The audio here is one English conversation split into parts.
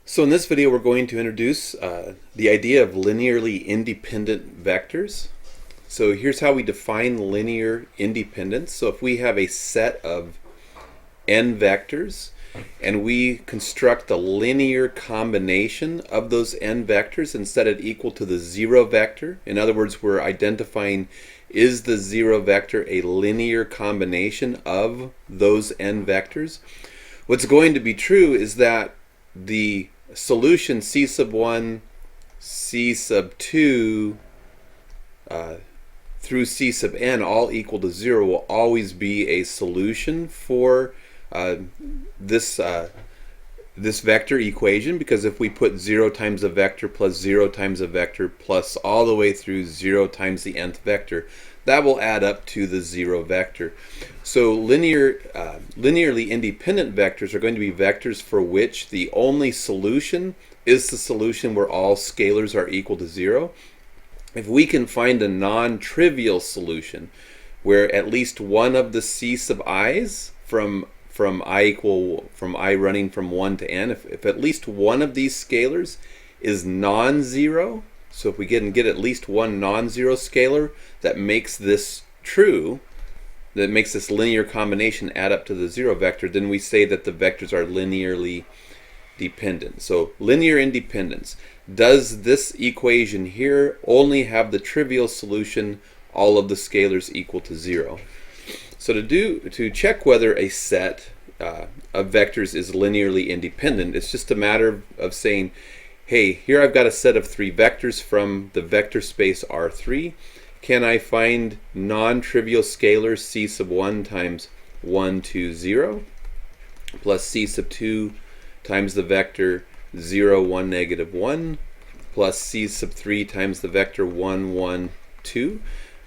So in this video we're going to introduce the idea of linearly independent vectors. So here's how we define linear independence. So if we have a set of n vectors and we construct a linear combination of those n vectors and set it equal to the zero vector, in other words we're identifying, is the zero vector a linear combination of those n vectors? What's going to be true is that the solution C sub 1, C sub 2 through C sub n all equal to 0 will always be a solution for this vector equation, because if we put 0 times a vector plus 0 times a vector plus all the way through 0 times the nth vector, that will add up to the 0 vector. So linearly independent vectors are going to be vectors for which the only solution is the solution where all scalars are equal to 0. If we can find a non-trivial solution where at least one of the C sub i's from I running from 1 to n, if at least one of these scalars is non-zero, so if we get at least one non-zero scalar that makes this true, that makes this linear combination add up to the 0 vector, then we say that the vectors are linearly dependent. So linear independence. Does this equation here only have the trivial solution, all of the scalars equal to 0? So to check whether a set of vectors is linearly independent, it's just a matter of saying, hey, here I've got a set of 3 vectors from the vector space R3. Can I find non-trivial scalars C sub 1 times 1, 2, 0 plus C sub 2 times the vector 0, 1, negative 1 plus C sub 3 times the vector 1, 1, 2,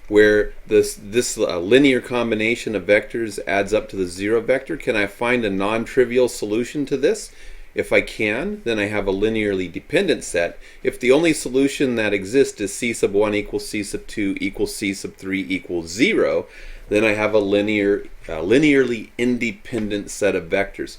where this linear combination of vectors adds up to the 0 vector? Can I find a non-trivial solution to this? If I can, then I have a linearly dependent set. If the only solution that exists is C sub 1 equals C sub 2 equals C sub 3 equals 0, then I have a linearly independent set of vectors.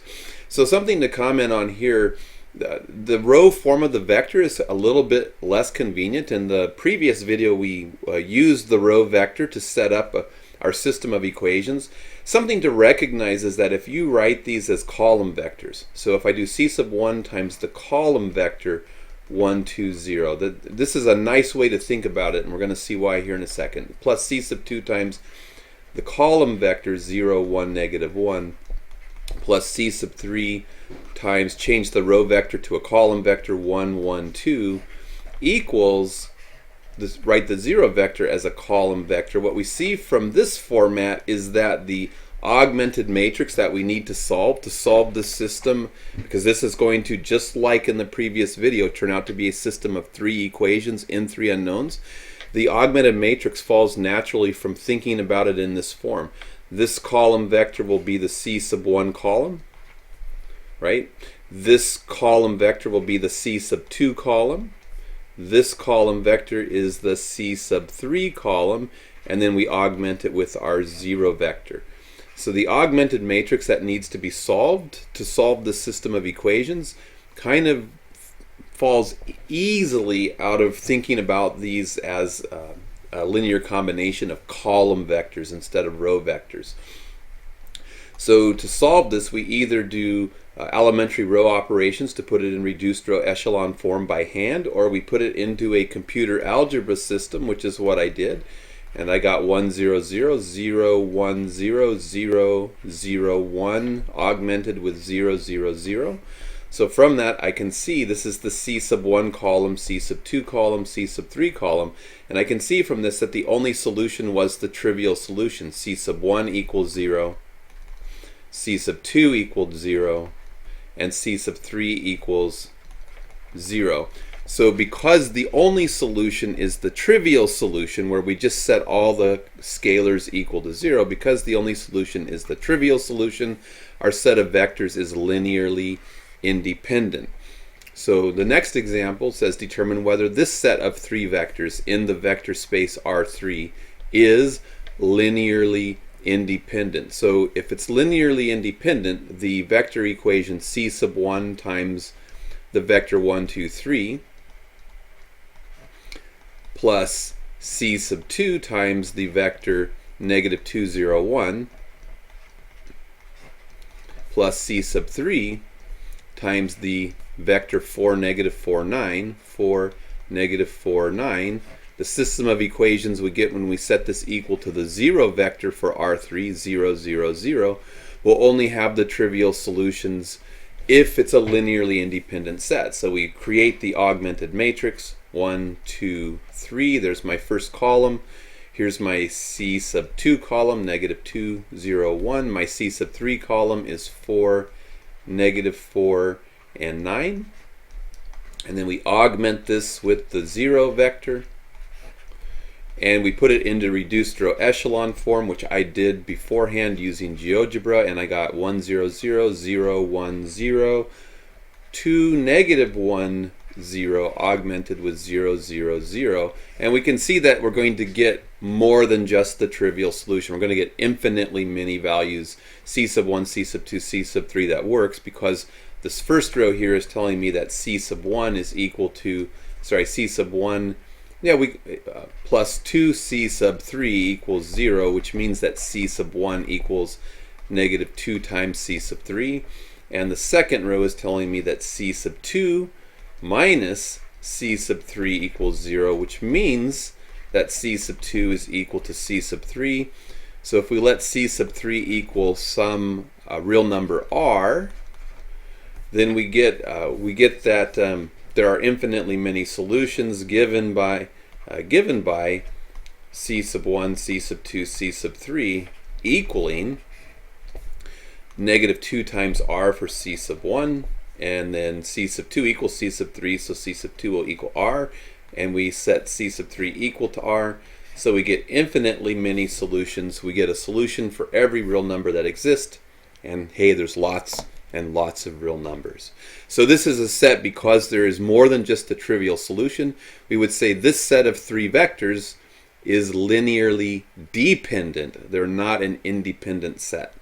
So something to comment on here, the row form of the vector is a little bit less convenient. In the previous video we used the row vector to set up our system of equations. Something to recognize is that if you write these as column vectors, so if I do C sub 1 times the column vector 1, 2, 0, this is a nice way to think about it, and we're going to see why here in a second, plus C sub 2 times the column vector 0, 1, negative 1, plus C sub 3 times, change the row vector to a column vector 1, 1, 2, equals write the 0 vector as a column vector. What we see from this format is that the augmented matrix that we need to solve this system, because this is going to, just like in the previous video, turn out to be a system of 3 equations in 3 unknowns. The augmented matrix falls naturally from thinking about it in this form. This column vector will be the C sub 1 column, right? This column vector will be the C sub 2 column. This column vector is the C sub 3 column, and then we augment it with our 0 vector. So the augmented matrix that needs to be solved to solve the system of equations kind of falls easily out of thinking about these as a linear combination of column vectors instead of row vectors. So to solve this, we either do elementary row operations to put it in reduced row echelon form by hand, or we put it into a computer algebra system, which is what I did. And I got 1, 0, 0, 0, 1, 0, 0, 0, 1, augmented with 0, 0, 0. So from that I can see this is the C sub 1 column, C sub 2 column, C sub 3 column, and I can see from this that the only solution was the trivial solution. C sub 1 equals 0, C sub 2 equals 0, and C sub 3 equals 0. So because the only solution is the trivial solution, where we just set all the scalars equal to 0, because the only solution is the trivial solution, our set of vectors is linearly independent. So the next example says determine whether this set of 3 vectors in the vector space R3 is linearly independent. So if it's linearly independent, the vector equation C sub 1 times the vector 1, 2, 3 plus c sub 2 times the vector negative 2, 0, 1 plus c sub 3 times the vector 4, negative 4, 9, 4, negative 4, 9. The system of equations we get when we set this equal to the 0 vector for R3, 0, 0, 0, will only have the trivial solutions if it's a linearly independent set. So we create the augmented matrix, 1, 2, 3. There's my first column. Here's my C sub 2 column, negative 2, 0, 1. My C sub 3 column is 4, negative 4, and 9. And then we augment this with the 0 vector. And we put it into reduced row echelon form, which I did beforehand using GeoGebra, and I got 1, 0, 0, 0, 1, 0, 2, negative 1, 0, augmented with 0, 0, 0. And we can see that we're going to get more than just the trivial solution. We're going to get infinitely many values, C sub 1, C sub 2, C sub 3, that works, because this first row here is telling me that C sub 1 is equal to, C sub 1, plus 2C sub 3 equals 0, which means that C sub 1 equals negative 2 times C sub 3. And the second row is telling me that C sub 2 minus C sub 3 equals 0, which means that C sub 2 is equal to C sub 3. So if we let C sub 3 equal some real number R, then we get that there are infinitely many solutions given by C sub 1, C sub 2, C sub 3 equaling negative 2 times R for C sub 1, and then C sub 2 equals C sub 3, so C sub 2 will equal R, and we set C sub 3 equal to R, so we get infinitely many solutions. We get a solution for every real number that exists, and hey, there's lots and lots of real numbers. So this is a set because there is more than just a trivial solution. We would say this set of 3 vectors is linearly dependent. They're not an independent set.